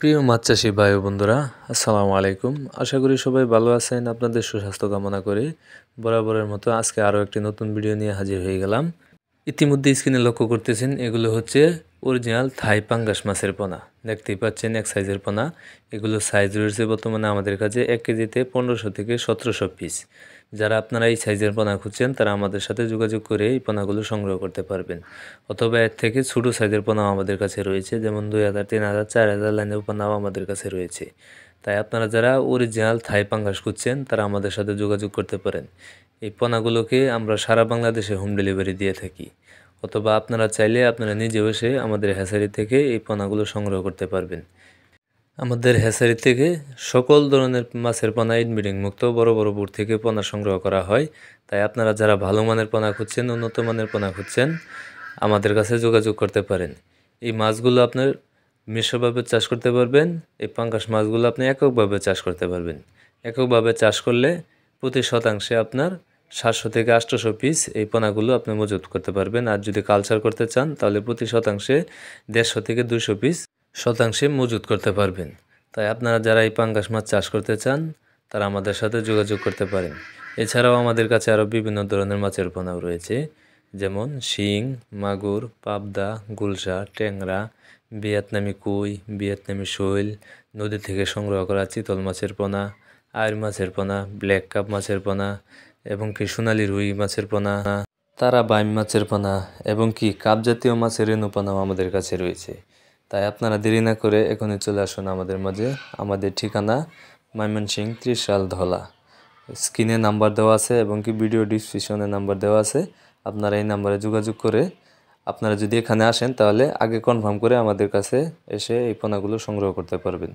প্রিয় মাছ চাষী ভাই ও বন্ধুরা, আসসালামু আলাইকুম। আশা করি সবাই ভালো আছেন। আপনাদের সুস্বাস্থ্য কামনা করি বরাবরের মতো আজকে আরও একটি নতুন ভিডিও নিয়ে হাজির হয়ে গেলাম। ইতিমধ্যে স্ক্রিনে লক্ষ্য করতেছেন এগুলো হচ্ছে অরিজিনাল থাই পাঙ্গাস মাছের পোনা। দেখতেই পাচ্ছেন এক সাইজের পোনা। এগুলো সাইজ রয়েছে বর্তমানে আমাদের কাছে 1 কেজিতে 1500 থেকে 1700 পিস। যারা আপনারা এই সাইজের পোনা খুঁজছেন তারা আমাদের সাথে যোগাযোগ করে এই পোনাগুলো সংগ্রহ করতে পারবেন, অথবা এর থেকে ছোটো সাইজের পোনাও আমাদের কাছে রয়েছে, যেমন 2000, 3000, 4000 লাইনের পোনাও আমাদের কাছে রয়েছে। তাই আপনারা যারা অরিজিনাল থাই পাঙ্গাস খুঁজছেন তারা আমাদের সাথে যোগাযোগ করতে পারেন। এই পোনাগুলোকে আমরা সারা বাংলাদেশে হোম ডেলিভারি দিয়ে থাকি, অথবা আপনারা চাইলে আপনারা নিজেও এসে আমাদের হ্যাচারি থেকে এই পোনাগুলো সংগ্রহ করতে পারবেন। আমাদের হ্যাচারি থেকে সকল ধরনের মাছের পোনা ইনব্রিডিং মুক্ত বড় বড় বুট থেকে পোনা সংগ্রহ করা হয়। তাই আপনারা যারা ভালো মানের পোনা খুঁজছেন, উন্নত মানের পোনা খুঁজছেন, আমাদের কাছে যোগাযোগ করতে পারেন। এই মাছগুলো আপনার মিশ্রভাবে চাষ করতে পারবেন। এই পাঙ্গাস মাছগুলো আপনি এককভাবে চাষ করতে পারবেন। এককভাবে চাষ করলে প্রতি শতাংশে আপনার 700 থেকে 800 পিস এই পোনাগুলো আপনি মজুত করতে পারবেন। আর যদি কালচার করতে চান তাহলে প্রতি শতাংশে 150 থেকে 200 পিস শতাংশে মজুত করতে পারবেন। তাই আপনারা যারা এই পাঙ্গাস মাছ চাষ করতে চান তারা আমাদের সাথে যোগাযোগ করতে পারেন। এছাড়াও আমাদের কাছে আরও বিভিন্ন ধরনের মাছের পোনাও রয়েছে, যেমন শিং, মাগুর, পাবদা, গুলশা, ট্যাংরা, ভিয়েতনামি কুই, ভিয়েতনামি শৈল, নদী থেকে সংগ্রহ করা চিতল মাছের পোনা, আইর মাছের পোনা, ব্ল্যাক কাপ মাছের পোনা, এবং কি সোনালি রুই মাছের পোনা, তারা বাইম মাছের পোনা, এবং কি কাপ জাতীয় মাছের রেণু পোনাও আমাদের কাছে রয়েছে। তাই আপনারা দেরি না করে এখনই চলে আসুন আমাদের মাঝে। আমাদের ঠিকানা ময়মনসিংহ, ত্রিশাল, ধলা। স্ক্রিনে নাম্বার দেওয়া আছে এবং কি ভিডিও ডিসক্রিপশনে নাম্বার দেওয়া আছে। আপনারা এই নাম্বারে যোগাযোগ করে আপনারা যদি এখানে আসেন তাহলে আগে কনফার্ম করে আমাদের কাছে এসে এই পোনাগুলো সংগ্রহ করতে পারবেন।